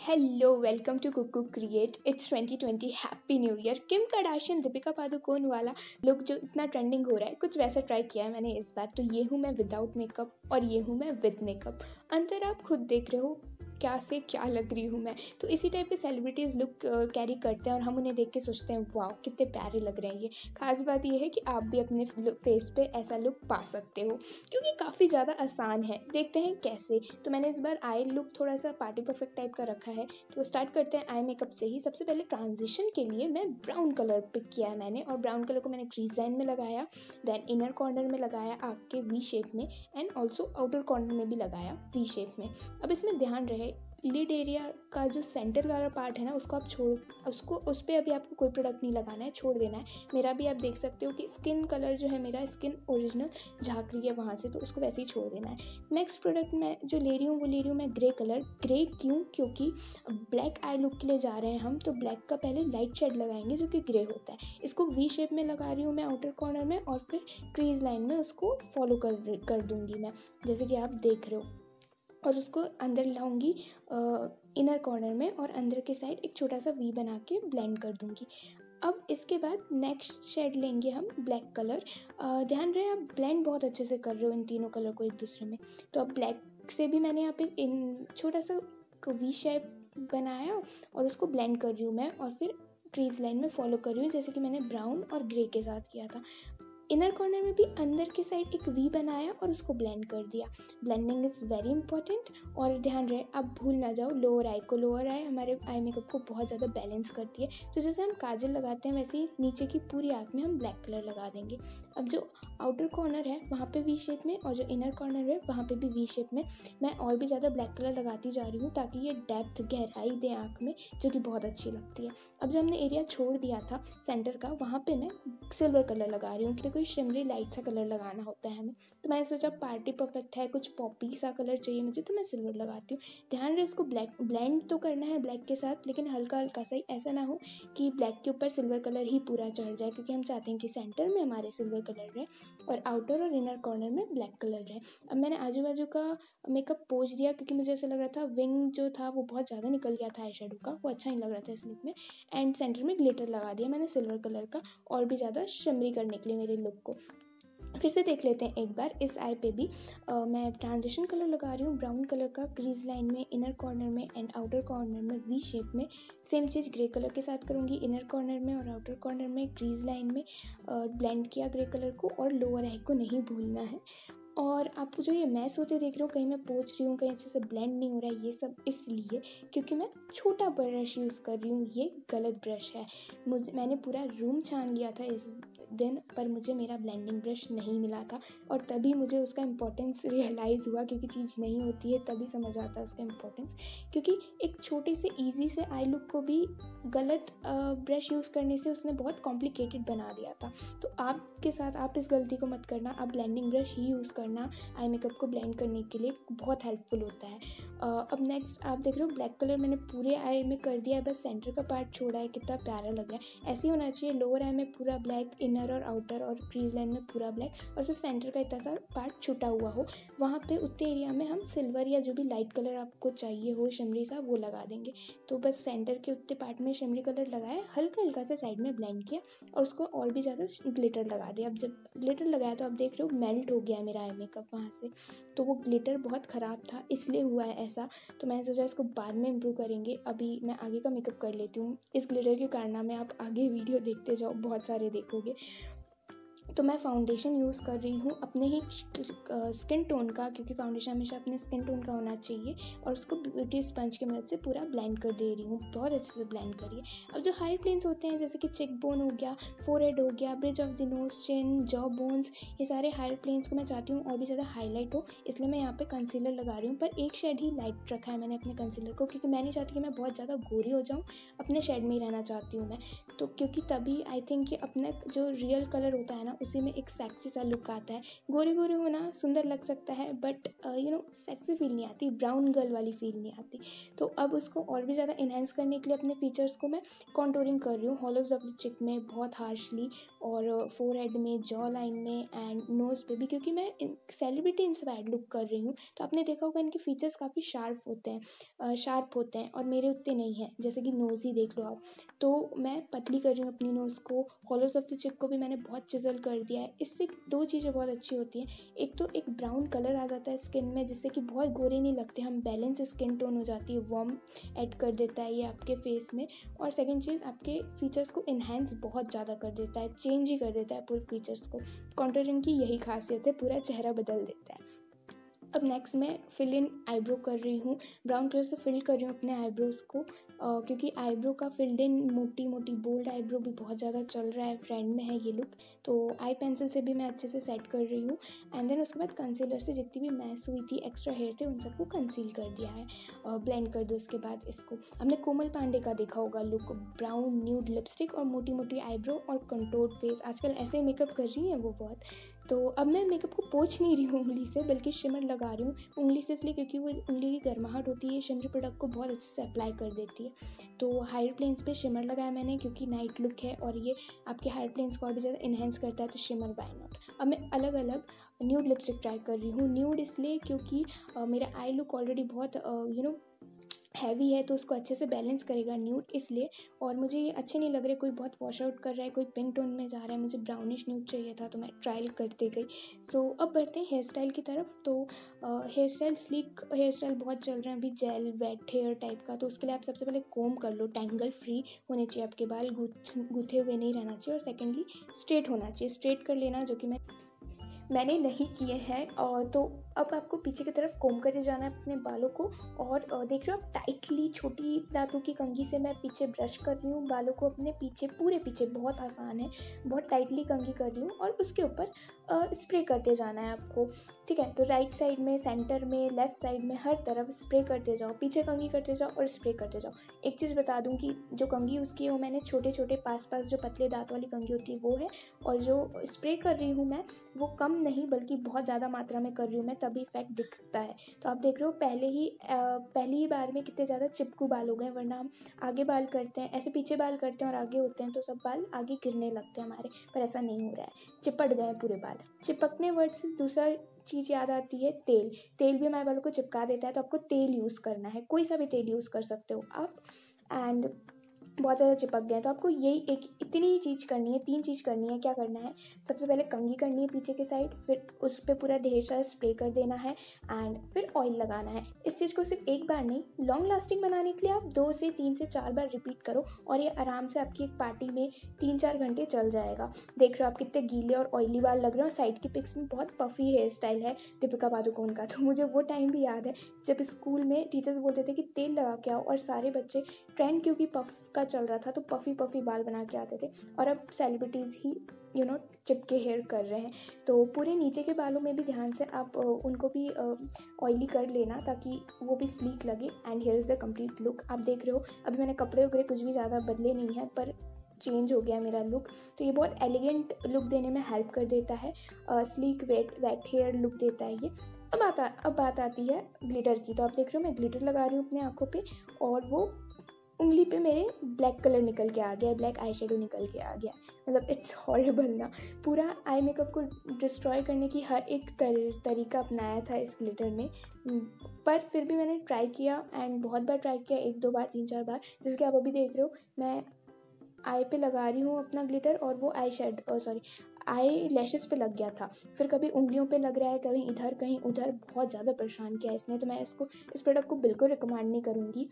Hello welcome to Kuku Create. It's 2020 happy new year. Kim Kardashian Deepika Padukone वाला look जो इतना trending हो रहा है, कुछ वैसा ट्राई किया है मैंने इस बार। तो ये हूँ मैं विदाउट मेकअप और ये हूँ मैं विद मेकअप। अंतर आप खुद देख रहे हो क्या से क्या लग रही हूँ मैं। तो इसी टाइप के सेलिब्रिटीज़ लुक कैरी करते हैं और हम उन्हें देख के सोचते हैं वाह कितने प्यारे लग रहे हैं ये। खास बात ये है कि आप भी अपने फेस पे ऐसा लुक पा सकते हो क्योंकि काफ़ी ज़्यादा आसान है। देखते हैं कैसे। तो मैंने इस बार आई लुक थोड़ा सा पार्टी परफेक्ट टाइप का रखा है। तो स्टार्ट करते हैं आई मेकअप से ही। सबसे पहले ट्रांजिशन के लिए मैं ब्राउन कलर पिक किया है मैंने, और ब्राउन कलर को मैंने क्रीज लाइन में लगाया, देन इनर कॉर्नर में लगाया आँख के वी शेप में, एंड ऑल्सो आउटर कॉर्नर में भी लगाया वी शेप में। अब इसमें ध्यान रहे लिड एरिया का जो सेंटर वाला पार्ट है ना, उसको आप उस पर अभी आपको कोई प्रोडक्ट नहीं लगाना है, छोड़ देना है। मेरा भी आप देख सकते हो कि स्किन कलर जो है, मेरा स्किन ओरिजिनल झाँक रही है वहाँ से, तो उसको वैसे ही छोड़ देना है। नेक्स्ट प्रोडक्ट मैं जो ले रही हूँ वो ले रही हूँ मैं ग्रे कलर। ग्रे क्यों? क्योंकि ब्लैक आई लुक के लिए जा रहे हैं हम, तो ब्लैक का पहले लाइट शेड लगाएंगे जो कि ग्रे होता है। इसको वी शेप में लगा रही हूँ मैं आउटर कॉर्नर में, और फिर क्रीज लाइन में उसको फॉलो कर दूँगी मैं, जैसे कि आप देख रहे हो। और उसको अंदर लाऊंगी इनर कॉर्नर में, और अंदर के साइड एक छोटा सा वी बना के ब्लेंड कर दूंगी। अब इसके बाद नेक्स्ट शेड लेंगे हम ब्लैक कलर। ध्यान रहे आप ब्लेंड बहुत अच्छे से कर रहे हो इन तीनों कलर को एक दूसरे में। तो अब ब्लैक से भी मैंने यहाँ पे इन छोटा सा वी शेप बनाया और उसको ब्लेंड कर रही हूँ मैं, और फिर क्रीज लाइन में फॉलो कर रही हूँ जैसे कि मैंने ब्राउन और ग्रे के साथ किया था। इनर कॉर्नर में भी अंदर के साइड एक वी बनाया और उसको ब्लेंड कर दिया। Blending is very important. और ध्यान रहे आप भूल ना जाओ लोअर आई को। लोअर आई हमारे आई मेकअप को बहुत ज़्यादा बैलेंस करती है। तो जैसे हम काजल लगाते हैं वैसे ही नीचे की पूरी आँख में हम ब्लैक कलर लगा देंगे। अब जो आउटर कॉर्नर है वहाँ पे वी शेप में, और जो इनर कॉर्नर है वहाँ पे भी वी शेप में मैं और भी ज़्यादा ब्लैक कलर लगाती जा रही हूँ ताकि ये डेप्थ गहराई दे आँख में, जो कि बहुत अच्छी लगती है। अब जो हमने एरिया छोड़ दिया था सेंटर का, वहाँ पे मैं सिल्वर कलर लगा रही हूँ क्योंकि कोई शिमरी लाइट सा कलर लगाना होता है हमें। तो मैंने सोचा पार्टी परफेक्ट है, कुछ पॉपी सा कलर चाहिए मुझे, तो मैं सिल्वर लगाती हूँ। ध्यान रहे इसको ब्लैक ब्लेंड तो करना है ब्लैक के साथ, लेकिन हल्का हल्का सा ही, ऐसा ना हो कि ब्लैक के ऊपर सिल्वर कलर ही पूरा चढ़ जाए, क्योंकि हम चाहते हैं कि सेंटर में हमारे सिल्वर कलर रहे और आउटर और इनर कॉर्नर में ब्लैक कलर रहे। अब मैंने आजू बाजू का मेकअप पोंछ दिया क्योंकि मुझे ऐसा लग रहा था विंग जो था वो बहुत ज़्यादा निकल गया था आई शेडो का, वो अच्छा नहीं लग रहा था इस लुक में। एंड सेंटर में ग्लिटर लगा दिया मैंने सिल्वर कलर का, और भी ज़्यादा शिमरी करने के लिए मेरे लुक को। फिर से देख लेते हैं एक बार इस आई पे भी। मैं ट्रांजिशन कलर लगा रही हूँ ब्राउन कलर का क्रीज लाइन में, इनर कॉर्नर में एंड आउटर कॉर्नर में वी शेप में। सेम चीज़ ग्रे कलर के साथ करूँगी, इनर कॉर्नर में और आउटर कॉर्नर में क्रीज लाइन में ब्लेंड किया ग्रे कलर को, और लोअर आई को नहीं भूलना है। और आप जो ये मैस होते देख रहे हो, कहीं मैं पोंछ रही हूँ कहीं अच्छे से ब्लेंड नहीं हो रहा है, ये सब इसलिए क्योंकि मैं छोटा ब्रश यूज़ कर रही हूँ। ये गलत ब्रश है। मैंने पूरा रूम छान लिया था इस दिन, पर मुझे मेरा ब्लेंडिंग ब्रश नहीं मिला था, और तभी मुझे उसका इम्पोर्टेंस रियलाइज़ हुआ, क्योंकि चीज़ नहीं होती है तभी समझ आता है उसका इम्पोर्टेंस। क्योंकि एक छोटे से ईजी से आई लुक को भी गलत ब्रश यूज़ करने से उसने बहुत कॉम्प्लिकेटेड बना दिया था। तो आपके साथ आप इस गलती को मत करना, आप ब्लेंडिंग ब्रश ही यूज़ करना। आई मेकअप को ब्लेंड करने के लिए बहुत हेल्पफुल होता है। अब नेक्स्ट आप देख रहे हो ब्लैक कलर मैंने पूरे आई में कर दिया है, बस सेंटर का पार्ट छोड़ा है। कितना प्यारा लग रहा है। ऐसे ही होना चाहिए, लोअर आई में पूरा ब्लैक, इनर और आउटर और क्रीज लाइन में पूरा ब्लैक, और सिर्फ सेंटर का इतना सा पार्ट छुटा हुआ हो। वहाँ पे उतने एरिया में हम सिल्वर या जो भी लाइट कलर आपको चाहिए हो शिमरी सा, वो लगा देंगे। तो बस सेंटर के उतने पार्ट में शिमरी कलर लगाया, हल्का हल्का से साइड में ब्लेंड किया, और उसको और भी ज़्यादा ग्लिटर लगा दिया। अब जब ग्लिटर लगाया तो आप देख रहे हो मेल्ट हो गया मेरा आई मेकअप वहाँ से। तो वो ग्लिटर बहुत ख़राब था, इसलिए हुआ है ऐसा। तो मैंने सोचा इसको बाद में इम्प्रूव करेंगे। अभी मैं आगे का मेकअप कर लेती हूँ। इस ग्लिटर के कारनामे आप आगे वीडियो देखते जाओ, बहुत सारे देखोगे। तो मैं फाउंडेशन यूज़ कर रही हूँ अपने ही स्किन टोन का, क्योंकि फाउंडेशन हमेशा अपने स्किन टोन का होना चाहिए, और उसको ब्यूटी स्पंज की मदद से पूरा ब्लेंड कर दे रही हूँ। बहुत अच्छे से ब्लेंड करिए। अब जो हाई प्लेन्स होते हैं जैसे कि चेक बोन हो गया, फोरहेड हो गया, bridge of the nose, chin, jaw bones, ये सारे हाई प्लेन्स को मैं चाहती हूँ और भी ज़्यादा हाईलाइट हो, इसलिए मैं यहाँ पे कंसीलर लगा रही हूँ। पर एक शेड ही लाइट रखा है मैंने अपने कंसीलर को, क्योंकि मैं नहीं चाहती कि मैं बहुत ज़्यादा गोरी हो जाऊँ, अपने शेड में ही रहना चाहती हूँ मैं। तो क्योंकि तभी आई थिंक कि अपना जो रियल कलर होता है ना उसी में एक सेक्सी सा लुक आता है। गोरे गोरे होना सुंदर लग सकता है बट सेक्सी फील नहीं आती, ब्राउन गर्ल वाली फील नहीं आती। तो अब उसको और भी ज़्यादा इन्हेंस करने के लिए अपने फीचर्स को मैं कॉन्टूरिंग कर रही हूँ हॉलोज ऑफ द चिक में बहुत हार्शली, और फोरहेड में, जॉ लाइन में एंड नोज़ पे भी, क्योंकि मैं सेलिब्रिटी इंस्पायर्ड लुक कर रही हूँ। तो आपने देखा होगा इनके फीचर्स काफ़ी शार्प होते हैं और मेरे उतने नहीं हैं। जैसे कि नोज़ ही देख लो आप, तो मैं पतली कर रही हूँ अपनी नोज़ को। हॉलोज ऑफ द चिक को भी मैंने बहुत चिजल कर दिया है। इससे दो चीज़ें बहुत अच्छी होती हैं, एक तो एक ब्राउन कलर आ जाता है स्किन में जिससे कि बहुत गोरे नहीं लगते हम, बैलेंस स्किन टोन हो जाती है, वार्म ऐड कर देता है ये आपके फेस में। और सेकंड चीज़, आपके फीचर्स को इन्हेंस बहुत ज़्यादा कर देता है, चेंज ही कर देता है पूरे फीचर्स को। कॉन्टूरिंग की यही खासियत है, पूरा चेहरा बदल देता है। अब नेक्स्ट मैं फिल इन आईब्रो कर रही हूँ, ब्राउन कलर से फिल कर रही हूँ अपने आईब्रोज़ को, क्योंकि आईब्रो का फिल्ड इन मोटी मोटी बोल्ड आईब्रो भी बहुत ज़्यादा चल रहा है, ट्रेंड में है ये लुक। तो आई पेंसिल से भी मैं अच्छे से सेट कर रही हूँ एंड देन उसके बाद कंसीलर से जितनी भी मैस हुई थी, एक्स्ट्रा हेयर थे, उन सबको कंसील कर दिया है। ब्लेंड कर दो उसके बाद इसको। हमने कोमल पांडे का देखा होगा लुक, ब्राउन न्यूड लिपस्टिक और मोटी मोटी आईब्रो और कंटोर्ड फेस, आजकल ऐसे ही मेकअप कर रही हैं वो बहुत। तो अब मैं मेकअप को पोंछ नहीं रही हूँ उंगली से, बल्कि शिमर लगा रही हूँ उंगली से, इसलिए क्योंकि वो उंगली की गर्माहट होती है शिमर प्रोडक्ट को बहुत अच्छे से अप्लाई कर देती है। तो हायर प्लेन्स पे शिमर लगाया मैंने, क्योंकि नाइट लुक है और ये आपके हायर प्लेन्स को और भी ज़्यादा इन्हेंस करता है, तो शिमर व्हाई नॉट। अब मैं अलग अलग न्यूड लिपस्टिक ट्राई कर रही हूँ। न्यूड इसलिए क्योंकि मेरा आई लुक ऑलरेडी बहुत हैवी है, तो उसको अच्छे से बैलेंस करेगा न्यूड, इसलिए। और मुझे ये अच्छे नहीं लग रहे, कोई बहुत वॉश आउट कर रहा है, कोई पिंक टोन में जा रहा है, मुझे ब्राउनिश न्यूड चाहिए था, तो मैं ट्रायल करते गई। सो अब बढ़ते हैं हेयर स्टाइल की तरफ। तो hair style, sleek hair style बहुत चल रहे हैं अभी, जेल वेट हेयर टाइप का। तो उसके लिए आप सबसे पहले कोम कर लो, टैंगल फ्री होने चाहिए आपके बाल, गूथे हुए नहीं रहना चाहिए। और सेकेंडली स्ट्रेट होना चाहिए, स्ट्रेट कर लेना, जो कि मैंने नहीं किए हैं। और तो अब आपको पीछे की तरफ कोम करते जाना है अपने बालों को, और देख रहे हो आप, टाइटली छोटी दांतों की कंघी से मैं पीछे ब्रश कर रही हूँ बालों को अपने पीछे, पूरे पीछे, बहुत आसान है, बहुत टाइटली कंघी कर रही हूँ। और उसके ऊपर स्प्रे करते जाना है आपको, ठीक है। तो राइट साइड में, सेंटर में, लेफ्ट साइड में, हर तरफ स्प्रे करते जाओ, पीछे कंघी करते जाओ और स्प्रे करते जाओ। एक चीज़ बता दूँ कि जो कंघी यूज़ की है वो मैंने छोटे छोटे पास जो पतले दांत वाली कंघी होती है वो है, और जो स्प्रे कर रही हूँ मैं वो कम नहीं बल्कि बहुत ज़्यादा मात्रा में कर रही हूँ मैं, तभी इफेक्ट दिखता है। तो आप देख रहे हो पहली ही बार में कितने ज़्यादा चिपकू बाल हो गए, वरना हम आगे बाल करते हैं, ऐसे पीछे बाल करते हैं और आगे होते हैं तो सब बाल आगे गिरने लगते हैं हमारे, पर ऐसा नहीं हो रहा है, चिपट गए पूरे बाल। चिपकने वर्ड से दूसरा चीज़ याद आती है, तेल। तेल भी हमारे बालों को चिपका देता है, तो आपको तेल यूज़ करना है, कोई सा भी तेल यूज़ कर सकते हो आप। एंड बहुत ज़्यादा चिपक गए तो आपको यही इतनी ही चीज़ करनी है, 3 चीज़ करनी है। क्या करना है, सबसे पहले कंघी करनी है पीछे के साइड, फिर उस पर पूरा ढेर सारा स्प्रे कर देना है एंड फिर ऑयल लगाना है। इस चीज़ को सिर्फ एक बार नहीं, लॉन्ग लास्टिंग बनाने के लिए आप 2 से 3 से 4 बार रिपीट करो, और ये आराम से आपकी एक पार्टी में 3-4 घंटे चल जाएगा। देख रहे हो आप कितने गीले और ऑयली बाल लग रहे हो। साइड की पिक्स में बहुत पफी हेयर स्टाइल है दीपिका पादुकोण का, तो मुझे वो टाइम भी याद है जब स्कूल में टीचर्स बोलते थे कि तेल लगा के आओ, और सारे बच्चे, ट्रेंड क्योंकि पफ का चल रहा था, तो पफी बाल बना के आते थे। और अब सेलिब्रिटीज़ ही चिपके हेयर कर रहे हैं। तो पूरे नीचे के बालों में भी ध्यान से आप उनको भी ऑयली कर लेना, ताकि वो भी स्लीक लगे। And here is the complete look. आप देख रहे हो अभी मैंने कपड़े वगैरह कुछ भी ज़्यादा बदले नहीं हैं, पर चेंज हो गया मेरा लुक। तो ये बहुत एलिगेंट लुक देने में हेल्प कर देता है, स्लीक वेट हेयर लुक देता है ये। अब बात आती है ग्लिटर की। तो आप देख रहे हो मैं ग्लिटर लगा रही हूँ अपने आँखों पे, और वो उंगली पे मेरे ब्लैक कलर निकल के आ गया, ब्लैक आई शेडो निकल के आ गया। मतलब इट्स हॉरिबल ना, पूरा आई मेकअप को डिस्ट्रॉय करने की हर एक तरीका अपनाया था इस ग्लिटर ने। पर फिर भी मैंने ट्राई किया, एंड बहुत बार ट्राई किया, 1-2 बार, 3-4 बार, जैसे कि आप अभी देख रहे हो मैं आई पे लगा रही हूँ अपना ग्लिटर, और वो आई लैशेस पे लग गया था, फिर कभी उंगलियों पे लग रहा है, कहीं इधर कहीं उधर, बहुत ज़्यादा परेशान किया इसने। तो मैं इस प्रोडक्ट को बिल्कुल रिकमेंड नहीं करूँगी।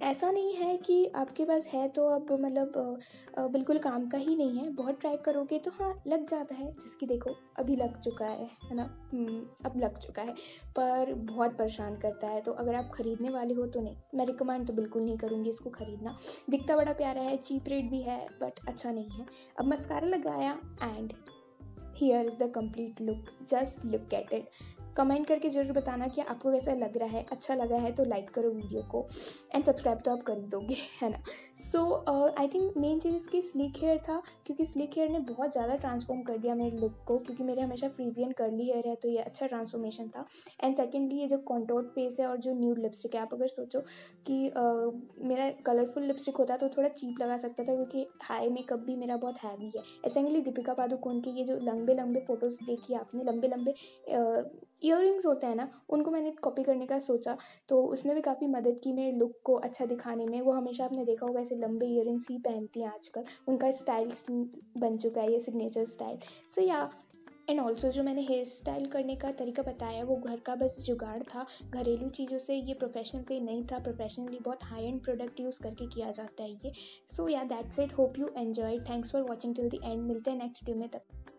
ऐसा नहीं है कि आपके पास है तो अब मतलब बिल्कुल काम का ही नहीं है, बहुत ट्राई करोगे तो हाँ लग जाता है, जिसकी देखो अभी लग चुका है ना। अब लग चुका है, पर बहुत परेशान करता है। तो अगर आप ख़रीदने वाले हो तो नहीं, मैं रिकमेंड तो बिल्कुल नहीं करूँगी इसको ख़रीदना। दिखता बड़ा प्यारा है, चीप रेट भी है, बट अच्छा नहीं है। अब मस्कारा लगाया and here is the complete look, just look at it. Comment करके ज़रूर बताना कि आपको कैसा लग रहा है। अच्छा लगा है तो लाइक करो वीडियो को, एंड सब्सक्राइब तो आप कर ही दोगे, है ना। सो आई थिंक मेन चीज़ इसकी स्लिक हेयर था, क्योंकि स्लिक हेयर ने बहुत ज़्यादा ट्रांसफॉर्म कर दिया मेरे लुक को, क्योंकि मेरे हमेशा फ्रीजी एंड कर्ली हेयर है, तो ये अच्छा ट्रांसफॉर्मेशन था। एंड सेकेंडली ये जो कॉन्टोर फेस है और जो न्यूड लिपस्टिक है, आप अगर सोचो कि मेरा कलरफुल लिपस्टिक होता तो थोड़ा चीप लगा सकता था, क्योंकि हाई मेकअप भी मेरा बहुत हैवी है। सेकेंडली दीपिका पादुकोण के ये जो लंबे लंबे फोटोज़ देखी आपने, लंबे लंबे ईयरिंग्स होते हैं ना, उनको मैंने कॉपी करने का सोचा, तो उसने भी काफ़ी मदद की मेरे लुक को अच्छा दिखाने में। वो हमेशा आपने देखा होगा ऐसे लंबे ईयरिंग्स ही पहनती हैं आजकल, उनका स्टाइल बन चुका है ये सिग्नेचर स्टाइल। सो या एंड ऑल्सो जो मैंने हेयर स्टाइल करने का तरीका बताया वो घर का बस जुगाड़ था, घरेलू चीज़ों से, ये प्रोफेशनल पे नहीं था। प्रोफेशनली बहुत हाई एंड प्रोडक्ट यूज़ करके किया जाता है ये। सो या that's it, hope you enjoy, thanks for watching till the end. मिलते हैं नेक्स्ट वीडियो में, तब